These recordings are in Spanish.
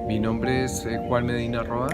Mi nombre es Juan Medina Roa,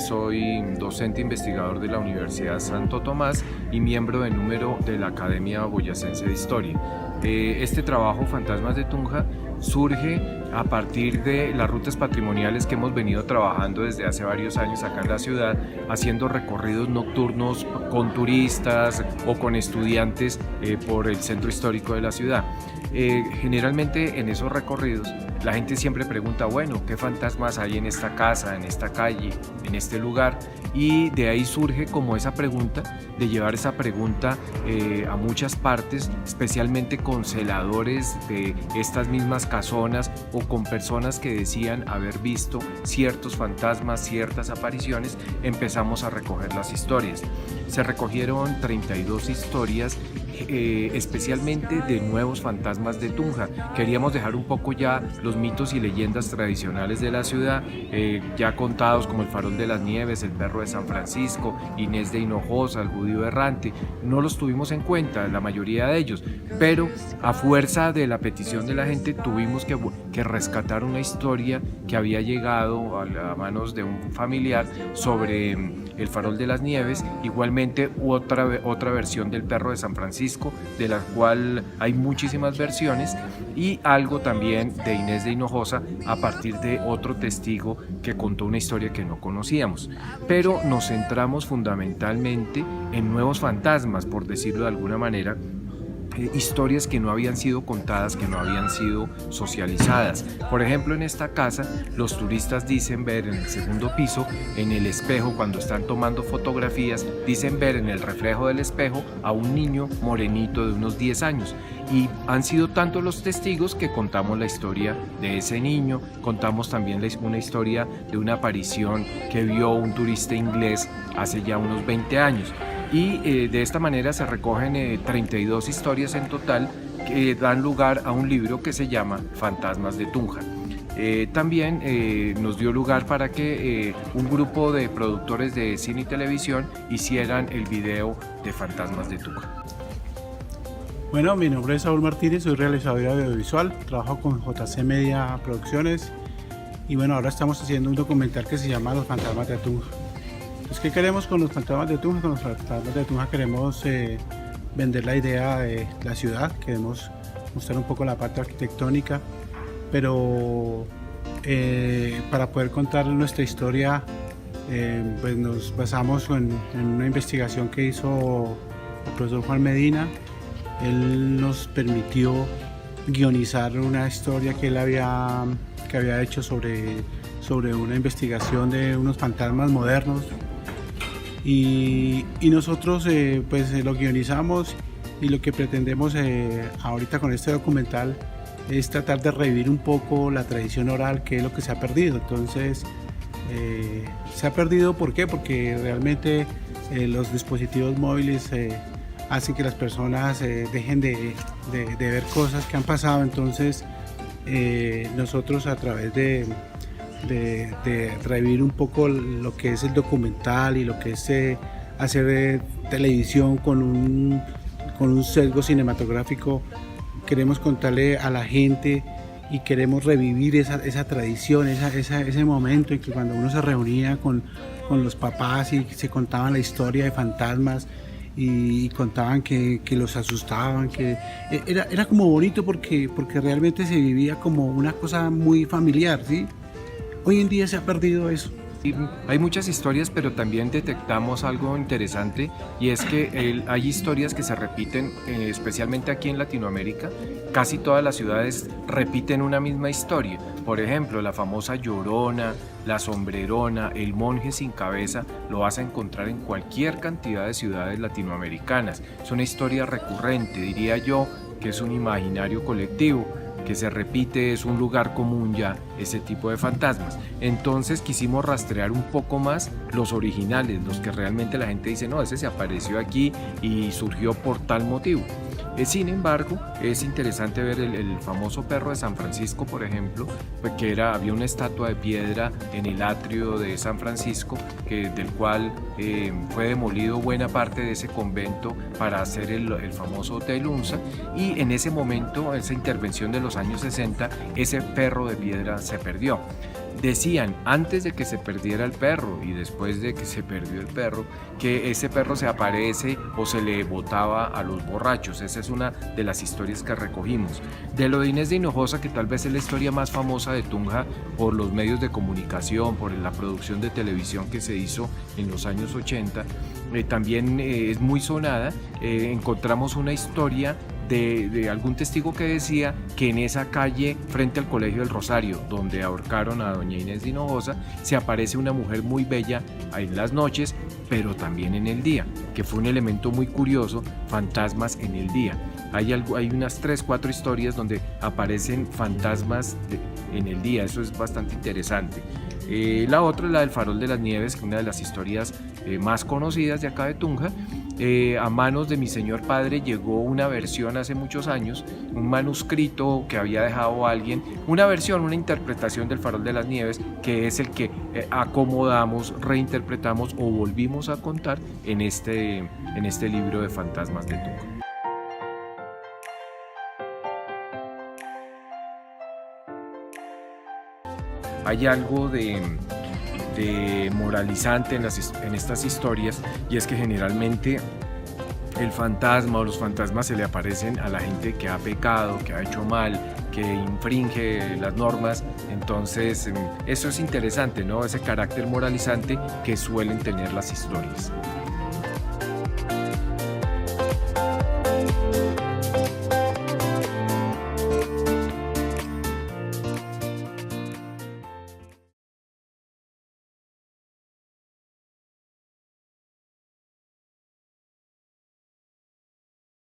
soy docente investigador de la Universidad Santo Tomás y miembro de número de la Academia Boyacense de Historia. Este trabajo, Fantasmas de Tunja, surge a partir de las rutas patrimoniales que hemos venido trabajando desde hace varios años acá en la ciudad, haciendo recorridos nocturnos con turistas o con estudiantes por el centro histórico de la ciudad. Generalmente en esos recorridos la gente siempre pregunta, bueno, ¿qué fantasmas hay en esta casa, en esta calle, en este lugar? Y de ahí surge como esa pregunta, de llevar esa pregunta a muchas partes, especialmente con celadores de estas mismas casonas o con personas que decían haber visto ciertos fantasmas, ciertas apariciones. Empezamos a recoger las historias. Se recogieron 32 historias, especialmente de nuevos fantasmas de Tunja. Queríamos dejar un poco ya los mitos y leyendas tradicionales de la ciudad, ya contados, como el Farol de las Nieves, el Perro de San Francisco, Inés de Hinojosa, el Judío Errante. No los tuvimos en cuenta, la mayoría de ellos, pero a fuerza de la petición de la gente tuvimos que rescatar una historia que había llegado a las manos de un familiar sobre el Farol de las Nieves, igualmente otra versión del Perro de San Francisco, de la cual hay muchísimas versiones, y algo también de Inés de Hinojosa a partir de otro testigo que contó una historia que no conocíamos. Pero nos centramos fundamentalmente en nuevos fantasmas, por decirlo de alguna manera, historias que no habían sido contadas, que no habían sido socializadas. Por ejemplo, en esta casa los turistas dicen ver en el segundo piso, en el espejo, cuando están tomando fotografías, dicen ver en el reflejo del espejo a un niño morenito de unos 10 años. Y han sido tantos los testigos que contamos la historia de ese niño, contamos también una historia de una aparición que vio un turista inglés hace ya unos 20 años. Y de esta manera se recogen 32 historias en total que dan lugar a un libro que se llama Fantasmas de Tunja. También nos dio lugar para que un grupo de productores de cine y televisión hicieran el video de Fantasmas de Tunja. Bueno, mi nombre es Saúl Martínez, soy realizador audiovisual, trabajo con JC Media Producciones y bueno, ahora estamos haciendo un documental que se llama Los Fantasmas de Tunja. Pues, ¿qué queremos con los fantasmas de Tunja? Con los fantasmas de Tunja queremos vender la idea de la ciudad, queremos mostrar un poco la parte arquitectónica, pero para poder contar nuestra historia pues nos basamos en una investigación que hizo el profesor Juan Medina. Él nos permitió guionizar una historia que él había hecho sobre una investigación de unos fantasmas modernos. Y nosotros pues lo guionizamos y lo que pretendemos ahorita con este documental es tratar de revivir un poco la tradición oral, que es lo que se ha perdido. Entonces se ha perdido, ¿por qué? Porque realmente los dispositivos móviles hacen que las personas dejen de ver cosas que han pasado. Entonces nosotros, a través de revivir un poco lo que es el documental y lo que es hacer televisión con un sesgo cinematográfico, queremos contarle a la gente y queremos revivir esa tradición, ese momento en que cuando uno se reunía con los papás y se contaban la historia de fantasmas y contaban que los asustaban, que era como bonito porque realmente se vivía como una cosa muy familiar, ¿sí? Hoy en día se ha perdido eso. Hay muchas historias, pero también detectamos algo interesante, y es que hay historias que se repiten, especialmente aquí en Latinoamérica. Casi todas las ciudades repiten una misma historia. Por ejemplo, la famosa Llorona, la Sombrerona, el monje sin cabeza, lo vas a encontrar en cualquier cantidad de ciudades latinoamericanas. Es una historia recurrente, diría yo, que es un imaginario colectivo que se repite, es un lugar común ya ese tipo de fantasmas. Entonces quisimos rastrear un poco más los originales, los que realmente la gente dice, no, ese se apareció aquí y surgió por tal motivo. Sin embargo, es interesante ver el famoso Perro de San Francisco, por ejemplo, pues que había una estatua de piedra en el atrio de San Francisco, del cual fue demolido buena parte de ese convento para hacer el famoso Hotel Unza, y en ese momento, esa intervención de los años 60, ese perro de piedra se perdió. decían antes de que se perdiera el perro y después de que se perdió el perro, que ese perro se aparece o se le botaba a los borrachos. Esa es una de las historias que recogimos. De lo de Inés de Hinojosa, que tal vez es la historia más famosa de Tunja por los medios de comunicación, por la producción de televisión que se hizo en los años 80, también es muy sonada. Encontramos una historia de algún testigo que decía que en esa calle frente al Colegio del Rosario, donde ahorcaron a doña Inés de Hinojosa, se aparece una mujer muy bella en las noches, pero también en el día, que fue un elemento muy curioso, fantasmas en el día. Hay unas 3-4 historias donde aparecen fantasmas en el día, eso es bastante interesante. La otra es la del Farol de las Nieves, que es una de las historias más conocidas de acá de Tunja. A manos de mi señor padre llegó una versión hace muchos años, un manuscrito que había dejado alguien, una versión, una interpretación del Farol de las Nieves, que es el que acomodamos, reinterpretamos o volvimos a contar en este libro de fantasmas de Tunja. Hay algo de moralizante en estas historias, y es que generalmente el fantasma o los fantasmas se le aparecen a la gente que ha pecado, que ha hecho mal, que infringe las normas. Entonces eso es interesante, ¿no? Ese carácter moralizante que suelen tener las historias.